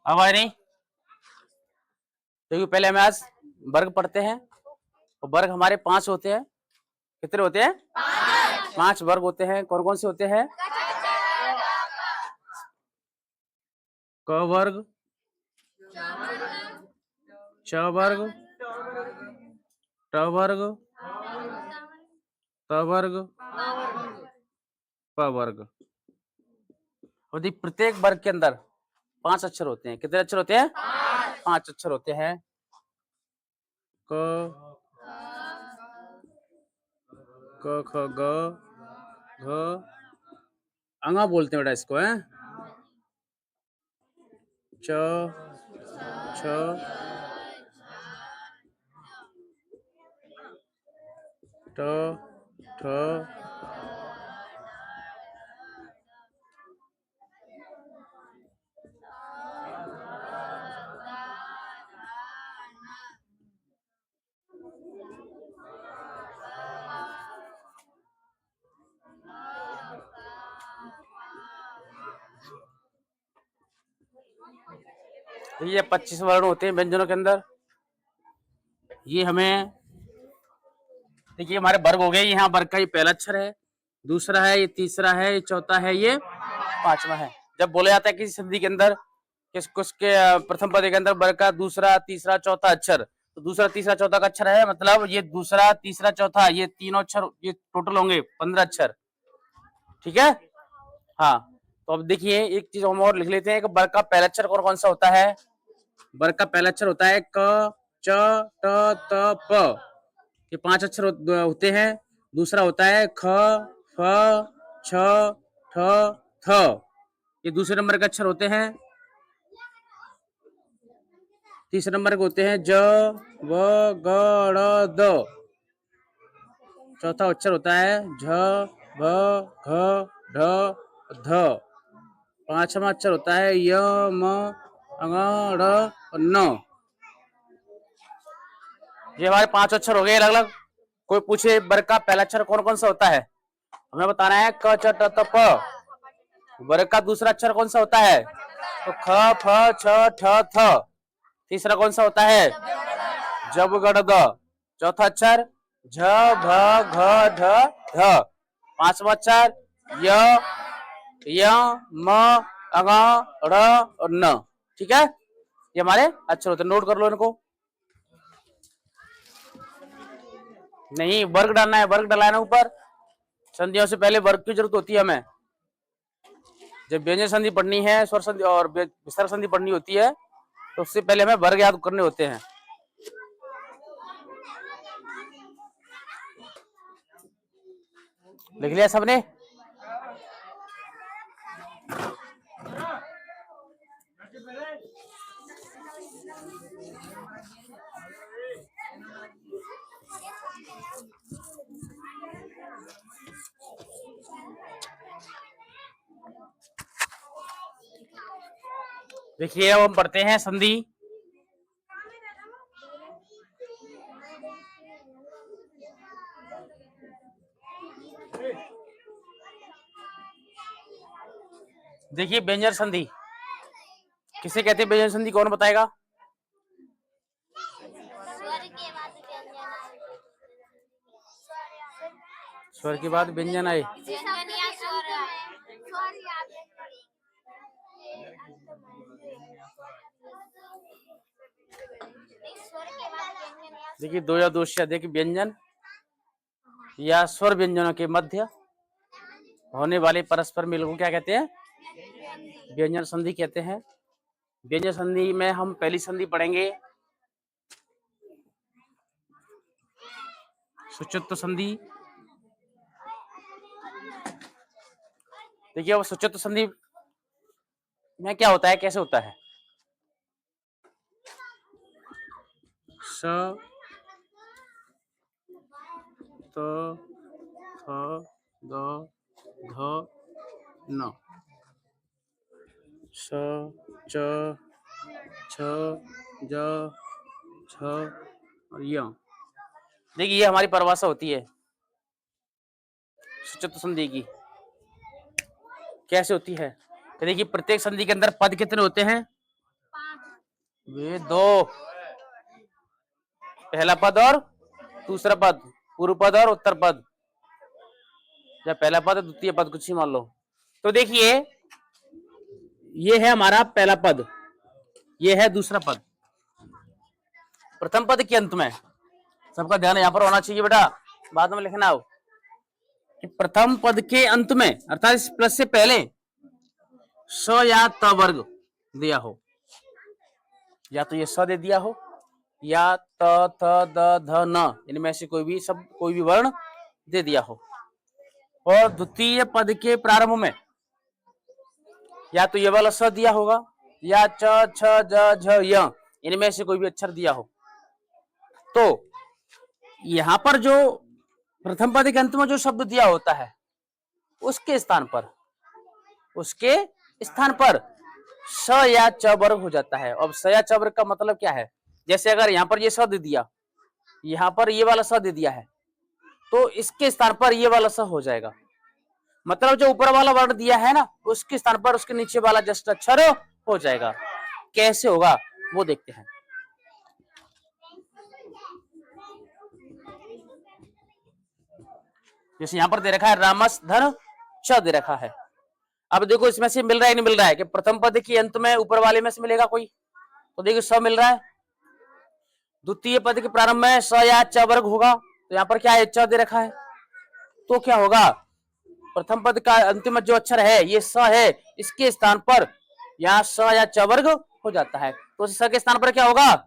आवाज नहीं। क्योंकि पहले हमें आज वर्ग पढ़ते हैं और वर्ग हमारे 5 होते हैं। कितने होते हैं? 5 वर्ग होते हैं। कौन कौन से होते हैं? क वर्ग, च वर्ग, ट वर्ग, त वर्ग, प वर्ग। और प्रत्येक वर्ग के अंदर 5 अक्षर होते हैं। कितने अक्षर होते हैं? 5 अक्षर होते हैं। क ख ग घ, अंगा बोलते हैं बेटा इसको, है च छ ट ठ ये 25 वर्ण होते हैं व्यंजनों के अंदर। ये हमें देखिए हमारे वर्ग हो गए। यहाँ वर्ग का ये पहला अक्षर है, दूसरा है, ये तीसरा है, ये चौथा है, ये पांचवा है। जब बोला जाता है किसी संधि के अंदर किसके प्रथम पद के अंदर वर्ग का दूसरा, तीसरा, चौथा अक्षर, तो दूसरा, तीसरा, चौथा का अक्षर है, मतलब ये दूसरा, तीसरा, चौथा, ये तीनों अक्षर ये टोटल होंगे 15 अक्षर। ठीक है। हाँ, तो अब देखिए एक चीज हम और लिख लेते हैं कि वर्ग का पहला अक्षर कौन कौन सा होता है। वर्ग का पहला अक्षर होता है क, च, ट, त, प। ये 5 अक्षर होते हैं। दूसरा होता है ख, फ, छ, ठ, थ। ये दूसरे नंबर के अक्षर होते हैं। तीसरे नंबर के होते हैं ज, व, ग, ड़, द। चौथा अक्षर होता है झ, भ, घ, ढ, ध। पांचवा अक्षर होता है य, म, ङ, ड़, न। ये हमारे 5 अक्षर हो गए अलग अलग। कोई पूछे वर्ग का पहला अक्षर कौन कौन सा होता है, हमें बताना है क, च, ट, त, प। वर्ग का दूसरा अक्षर कौन सा होता है, तो ख, फ, छ, ठ, थ। तीसरा कौन सा होता है, जब, गड़, द। चौथा अक्षर झ, भ, घ, ढ, ध। पांचवा अक्षर य, म, अ, ड़ और न। ठीक है, ये हमारे अक्षर होते हैं। नोट कर लो इनको। नहीं, वर्ग डालना है, वर्ग डालना है ऊपर। संधियों से पहले वर्ग की जरूरत होती है हमें। जब व्यंजन संधि पढ़नी है, स्वर संधि और विसर्ग संधि पढ़नी होती है, तो उससे पहले हमें वर्ग याद करने होते हैं। लिख लिया सबने? देखिए अब हम पढ़ते हैं संधि। देखिए व्यंजन संधि किसे कहते हैं? व्यंजन संधि कौन बताएगा? स्वर के बाद व्यंजन आए। देखिए 2 या 2 से अधिक व्यंजन या स्वर व्यंजनों के मध्य होने वाले परस्पर मेल को क्या कहते हैं? व्यंजन संधि कहते हैं। व्यंजन संधि में हम पहली संधि पढ़ेंगे सुच्युत्त संधि। देखिए वो सुच्युत्त संधि में क्या होता है, कैसे होता है? स, त, थ, द, ध, न। स, च, छ, ज, छ और य। देखिए ये हमारी परिभाषा होती है सुच्युत्त संधि की। कैसे होती है? तो देखिए प्रत्येक संधि के अंदर पद कितने होते हैं? वे दो, पहला पद और दूसरा पद, पूर्व पद और उत्तर पद, या पहला पद द्वितीय पद, कुछ ही मान लो। तो देखिए ये है हमारा पहला पद, ये है दूसरा पद। प्रथम पद के अंत में, सबका ध्यान यहां पर होना चाहिए बेटा, बाद में लिखना हो कि प्रथम पद के अंत में अर्थात इस प्लस से पहले स या त वर्ग दिया हो, या तो ये स दे दिया हो या त थ द ध न, इनमें से कोई भी शब्द, कोई भी वर्ण दे दिया हो। और द्वितीय पद के प्रारंभ में या तो ये वाला स दिया होगा या च छ ज झ य, इनमें से कोई भी अक्षर दिया हो। तो यहां पर जो प्रथम पद के अंत में जो शब्द दिया होता है उसके स्थान पर, उसके स्थान पर स या च वर्ग हो जाता है। अब स या च वर्ग का मतलब क्या है, जैसे अगर यहाँ पर ये स दे दिया, यहाँ पर ये वाला स दे दिया है, तो इसके स्थान पर ये वाला स हो जाएगा। मतलब जो ऊपर वाला वर्ण दिया है ना, उसके स्थान पर उसके नीचे वाला जस्ट अक्षर हो जाएगा। कैसे होगा वो देखते हैं। जैसे यहाँ पर दे रखा है रामस धन च दे रखा है। अब देखो इसमें से मिल रहा है नहीं मिल रहा है, कि प्रथम पद के अंत में ऊपर वाले में से मिलेगा कोई, तो देखिए स मिल रहा है। द्वितीय पद के प्रारंभ में स या च वर्ग होगा, तो यहाँ पर क्या है, च दे रखा है। तो क्या होगा, प्रथम पद का अंतिम जो अक्षर है ये स है, इसके स्थान पर यहाँ स या च वर्ग हो जाता है। तो स के स्थान पर क्या होगा,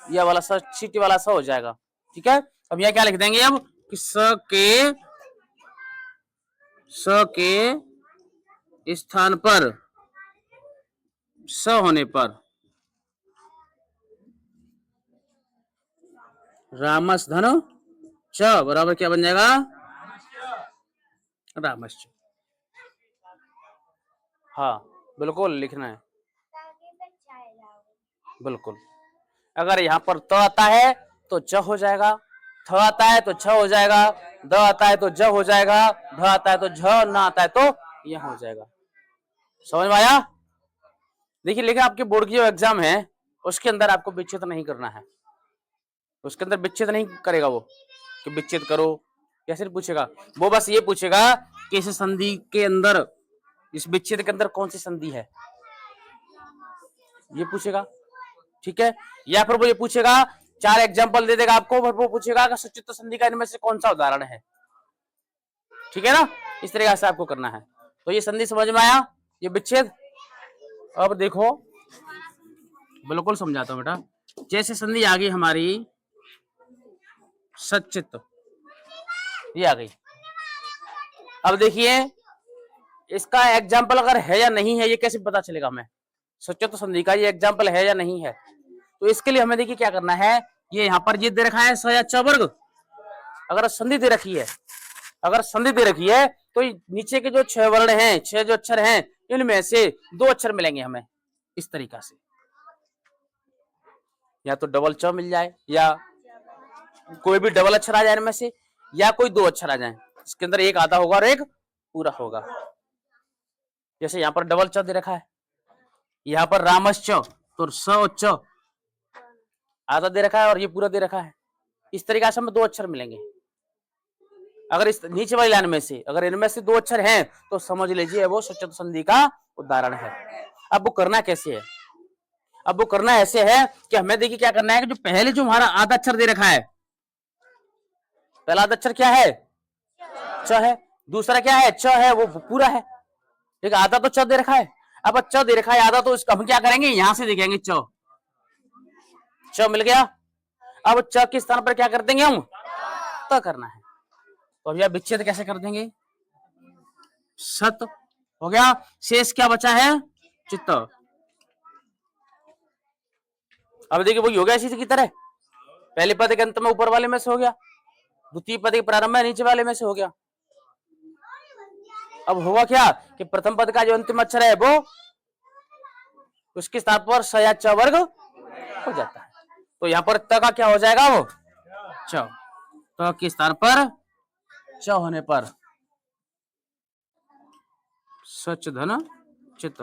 यह वाला स, चीटी वाला स हो जाएगा। ठीक है, अब यह क्या लिख देंगे अब कि स के स्थान पर स होने पर रामस धन च बराबर क्या बन जाएगा, रामश्च। हाँ बिल्कुल लिखना है, बिल्कुल। अगर यहाँ पर त आता है तो च हो जाएगा, थ आता है तो छ हो जाएगा, द आता है तो ज हो जाएगा, ध आता है तो झ, न आता है तो यह हो जाएगा। समझ में आया। देखिए लेकिन आपके बोर्ड की जो एग्जाम है उसके अंदर आपको विच्छेद नहीं करना है, उसके अंदर विच्छेद नहीं करेगा वो कि विच्छेद करो, कैसे पूछेगा वो, बस ये पूछेगा कि इस संधि के अंदर, इस विच्छेद के अंदर कौन सी संधि है, ये पूछेगा। ठीक है, या फिर वो ये पूछेगा, चार एग्जांपल दे देगा आपको, फिर वो पूछेगा कि सचित्र संधि का इनमें से कौन सा उदाहरण है। ठीक है ना, इस तरीके से आपको करना है। तो ये संधि समझ में आया, ये विच्छेद। अब देखो बिल्कुल समझाता हूं बेटा। जैसे संधि आ गई हमारी सचित्र, ये आ गई। अब देखिए इसका एग्जाम्पल अगर है या नहीं है ये कैसे पता चलेगा हमें, सचित्र संधि का ये एग्जाम्पल है या नहीं है। तो इसके लिए हमें देखिए क्या करना है, ये यहाँ पर ये दे रखा है स या च वर्ग, अगर संधि दे रखी है, अगर संधि दे रखी है तो नीचे के जो 6 वर्ण हैं, 6 जो अक्षर हैं, इनमें से 2 अक्षर मिलेंगे हमें इस तरीका से, या तो डबल च मिल जाए या कोई भी डबल अक्षर आ जाए इनमें से, या कोई 2 अक्षर आ जाए, इसके अंदर एक आधा होगा और एक पूरा होगा। जैसे यहाँ पर डबल च दे रखा है, यहाँ पर रामश्च, तो स च आधा दे रखा है और ये पूरा दे रखा है। इस तरीके से हमें 2 अक्षर मिलेंगे। अगर इस नीचे वाली लाइन में से अगर इनमें से 2 अक्षर हैं तो समझ लीजिए वो सचित्र संधि का उदाहरण है। अब वो करना कैसे है, अब वो करना ऐसे है कि हमें देखिए क्या करना है कि जो पहले जो हमारा आधा अक्षर दे रखा है, पहला आधा अक्षर क्या है, च है, दूसरा क्या है, च है, वो पूरा है। ठीक है, आधा तो च दे रखा है, अब च दे रखा है आधा, तो इसका हम क्या करेंगे, यहां से देखेंगे च मिल गया। अब च के स्थान पर क्या कर देंगे हम, त करना है। तो अब यह विच्छेद कैसे कर देंगे, सत हो गया, शेष क्या बचा है, चित्त। अब देखिए वही हो गया इसी की तरह, पहले पद के अंत में ऊपर वाले में से हो गया, द्वितीय पद के प्रारंभ में नीचे वाले में से हो गया। अब होगा क्या कि प्रथम पद का जो अंतिम अक्षर है वो उसके स्थान पर स या च वर्ग हो जाता है। तो यहाँ पर त का क्या हो जाएगा, वो च, त के स्थान पर च होने पर सच धन चित्त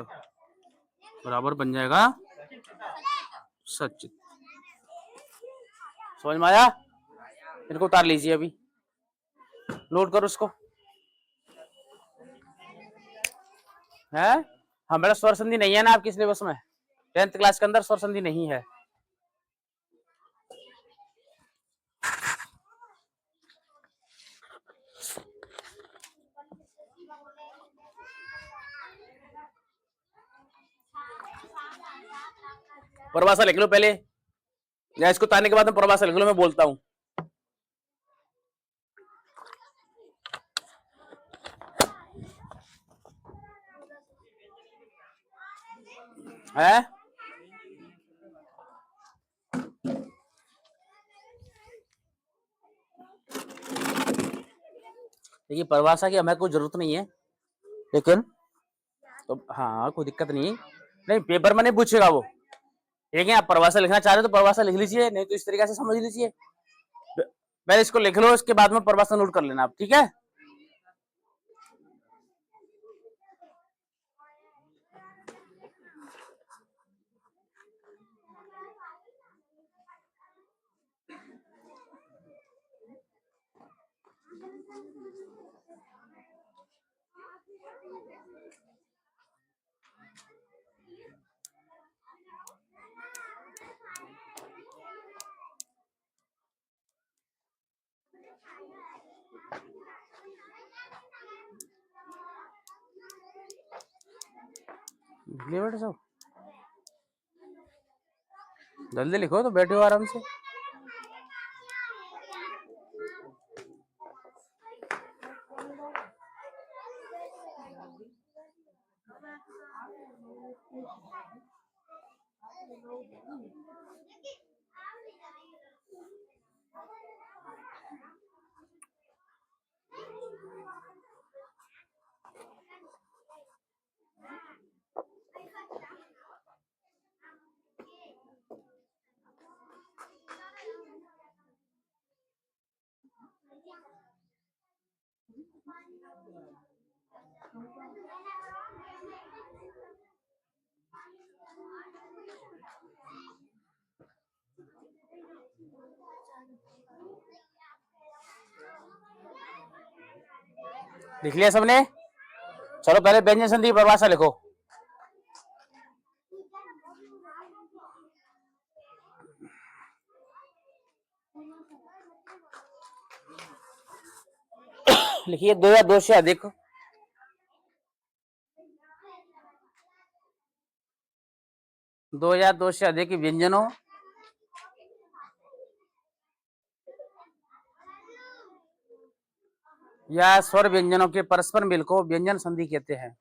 बराबर बन जाएगा सचित। समझ में आया? इनको उतार लीजिए, अभी नोट करो उसको। है हमारा स्वर संधि नहीं है ना आपकी सिलेबस में, 10th क्लास के अंदर स्वर संधि नहीं है। परिभाषा लिख लो पहले, या इसको ताने के बाद में परिभाषा लिख लो, मैं बोलता हूं। है देखिए, परिभाषा की हमें कोई जरूरत नहीं है, लेकिन तो हाँ कोई दिक्कत नहीं, नहीं पेपर में नहीं पूछेगा वो। ठीक है, आप परिभाषा लिखना चाह रहे हो तो परिभाषा लिख लीजिए, नहीं तो इस तरीके से समझ लीजिए। पहले इसको लिख लो, इसके बाद में परिभाषा नोट कर लेना आप, ठीक है। बेटे सब जल्दी लिखो, तो बैठे हो आराम से। लिख लिया सबने? चलो पहले व्यंजन संधि की परिभाषा लिखो। लिखिए 2 या 2 से अधिक व्यंजनों या स्वर व्यंजनों के परस्पर मिल को व्यंजन संधि कहते हैं।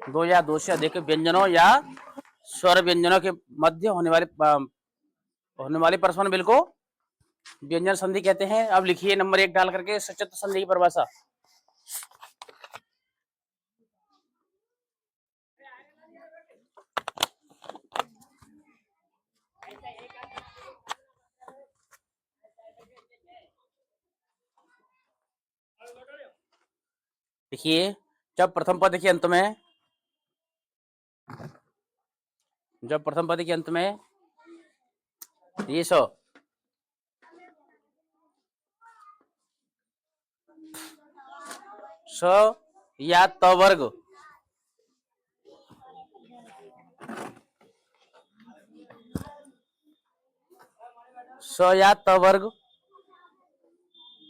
दो या दो से अधिक व्यंजनों या स्वर व्यंजनों के मध्य होने वाले परस्पर मिल को व्यंजन संधि कहते हैं। अब लिखिए नंबर 1 डाल करके सचित्र संधि की परिभाषा। देखिए, जब प्रथम पद के अंत में ये स या त वर्ग या त वर्ग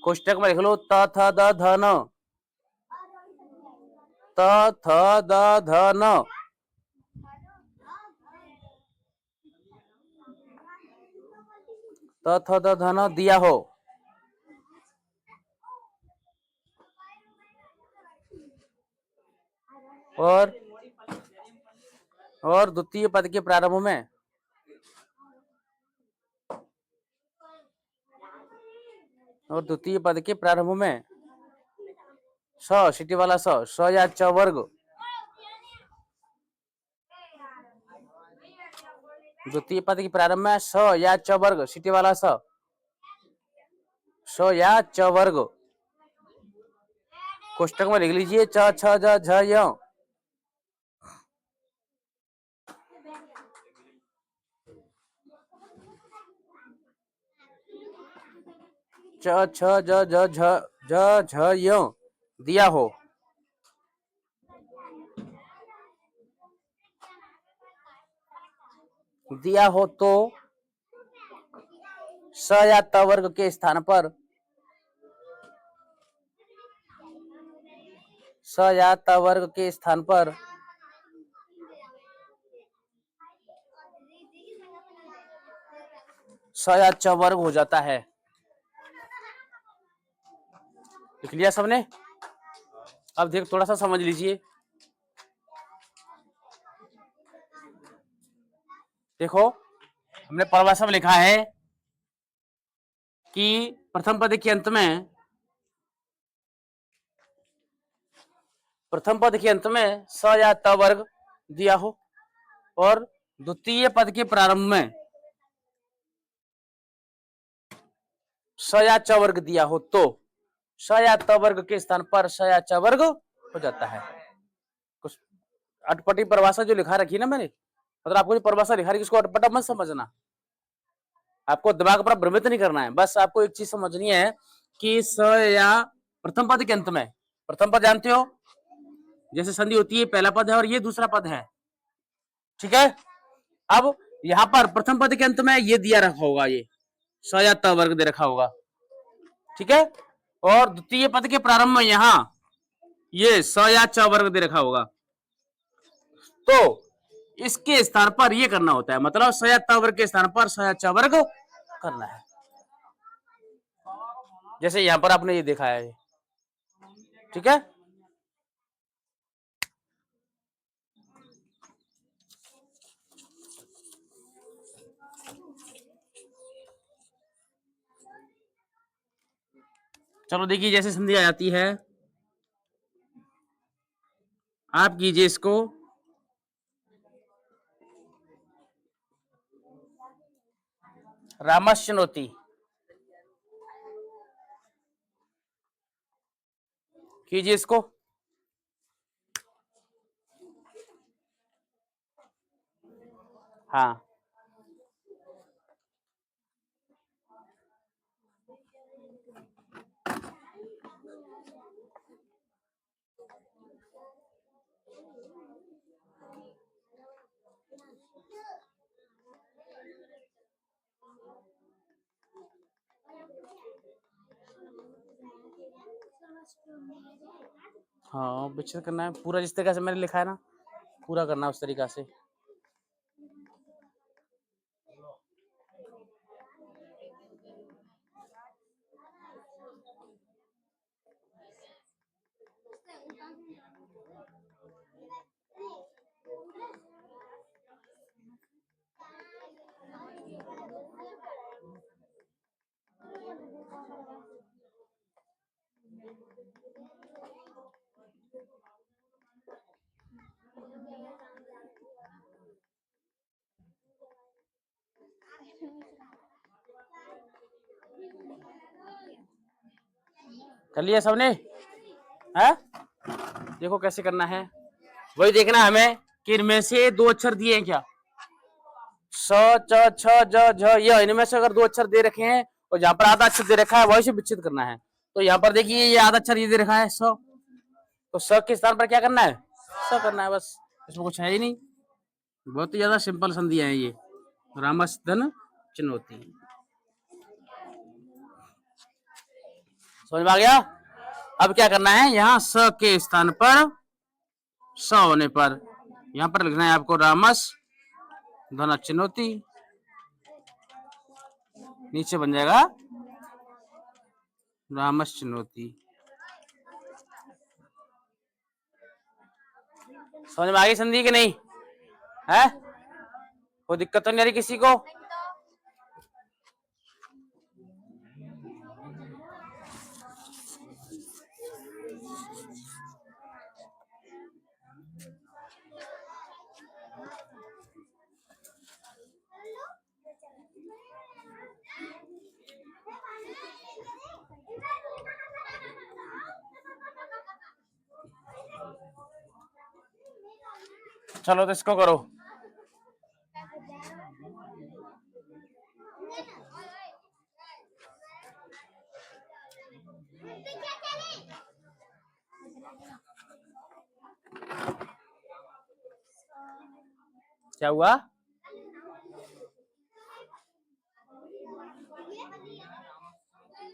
कोष्टक में लिख लो त थ द ध न, त थ द ध न, त थ द ध न दिया हो, और द्वितीय पद के प्रारंभ में स सिटी वाला स या च वर्ग, द्वितीय पद की प्रारंभ में स या च वर्ग, सिटी वाला स या च वर्ग, कोष्टक में लिख लीजिए च छ ज झ य, च छ ज झ य दिया हो, तो स या त वर्ग के स्थान पर स या त वर्ग के स्थान पर स या च वर्ग हो जाता है। लिख लिया सबने? अब देख थोड़ा सा समझ लीजिए। देखो हमने परिभाषा में लिखा है कि प्रथम पद के अंत में स या त वर्ग दिया हो और द्वितीय पद के प्रारंभ में स या च वर्ग दिया हो, तो स या त वर्ग के स्थान पर स या च वर्ग हो जाता है। कुछ अटपटी परिभाषा जो लिखा रखी है ना मैंने, मतलब आपको जो परिभाषा लिखा रखी इसको अटपटा मत समझना, आपको दिमाग पर भ्रमित नहीं करना है। बस आपको एक चीज समझनी है कि स या प्रथम पद के अंत में, प्रथम पद जानते हो जैसे संधि होती है, पहला पद है और ये दूसरा पद है, ठीक है। अब यहां पर प्रथम पद के अंत में ये दिया रखा होगा, ये स या त वर्ग दे रखा होगा, ठीक है। और द्वितीय पद के प्रारंभ में यहां ये स या च वर्ग दे रखा होगा, तो इसके स्थान पर ये करना होता है, मतलब स या त वर्ग के स्थान पर स या च वर्ग करना है। जैसे यहां पर आपने ये देखा है, ठीक है। चलो देखिए जैसे संधि आ जाती है, आप कीजिए इसको रामश्चनोती, कीजिए इसको। हाँ हाँ विच्छेद करना है पूरा, जिस तरीके से मैंने लिखा है ना पूरा करना है उस तरीका से। कर लिया सबने? है देखो कैसे करना है, वही देखना है हमें कि इनमें से दो अक्षर दिए हैं क्या, स च छ ज झ य, इनमें से अगर दो अक्षर दे रखे हैं और जहां पर आधा अक्षर दे रखा है वही से विच्छेद करना है। तो यहाँ पर देखिए ये आधा अक्षर ये दे रखा है स, तो स के स्थान पर क्या करना है, स करना है, बस इसमें कुछ है ही नहीं। बहुत ही ज्यादा सिंपल संधि है ये, रामस्धन चुनौती। समझ में आ गया? अब क्या करना है, यहाँ स के स्थान पर स होने पर यहाँ पर लिखना है आपको रामस धन चुनौती, नीचे बन जाएगा रामस चुनौती। समझ में आ गई संधि की नहीं है? कोई दिक्कत तो नहीं आ रही किसी को? चलो तो इसको करो। क्या हुआ?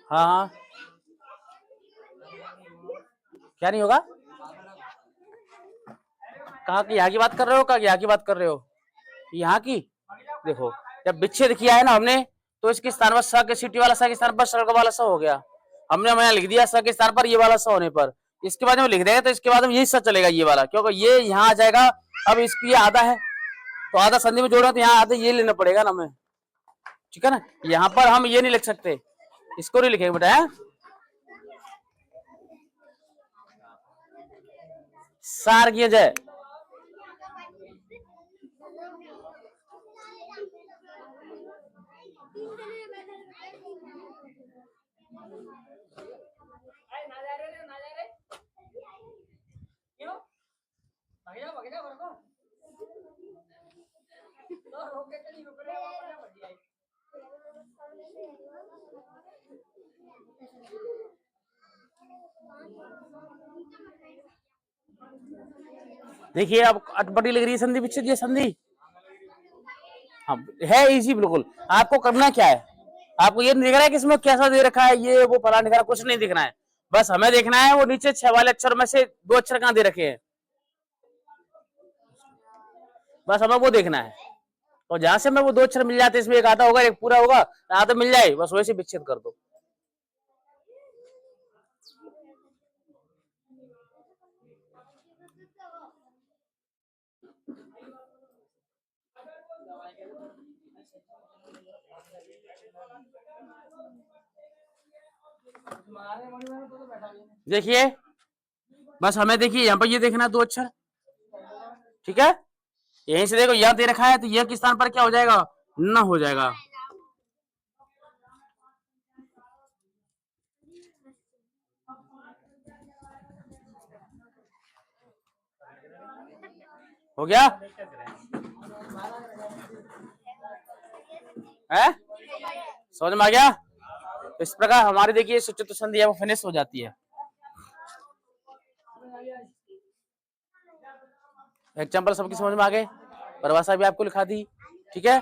हाँ हाँ, क्या नहीं होगा? कहाँ की? यहाँ की बात कर रहे हो? कहाँ यहाँ की बात कर रहे हो? यहाँ की देखो, जब विच्छेद किया है ना हमने, तो इसके स्थान पर स के सिटी वाला स के स्थान पर सड़क वाला स हो गया। हमने यहाँ लिख दिया स के स्थान पर ये वाला स होने पर। इसके बाद में लिख देंगे तो इसके बाद में यही स चलेगा, ये वाला, क्योंकि ये यहाँ आ जाएगा। अब इसकी ये आधा है, तो आधा संधि में जोड़ा तो यहाँ आधा ये लेना पड़ेगा ना हमें, ठीक है ना। यहाँ पर हम ये नहीं लिख सकते, इसको नहीं लिखेंगे बेटा, है सार किया जाए। देखिए अब अटपटी लग रही है संधि विच्छेद, ये संधि हाँ है इजी बिल्कुल। आपको करना क्या है, आपको ये नहीं दिख रहा है कि इसमें कैसा दे रखा है, ये वो फला दिख रहा है, कुछ नहीं दिखना है। बस हमें देखना है वो नीचे 6 वाले अक्षर में से 2 अक्षर कहाँ दे रखे हैं, बस हमें वो देखना है। और जहां से हमें वो 2 अक्षर मिल जाते हैं, इसमें एक आधा होगा एक पूरा होगा, आधा मिल जाए बस वैसे विच्छेद कर दो। देखिए बस हमें देखिए यहाँ पर ये देखना है 2 अक्षर, ठीक है। यहीं से देखो यह दे रखा है, तो यह किस स्थान पर क्या हो जाएगा, न हो जाएगा। हो गया है, समझ में आ गया। इस प्रकार हमारी देखिए चतुर्थ संधि है वो फिनिश हो जाती है। एग्जाम्पल सबकी समझ में आ गए, परिभाषा भी आपको लिखा दी, ठीक है।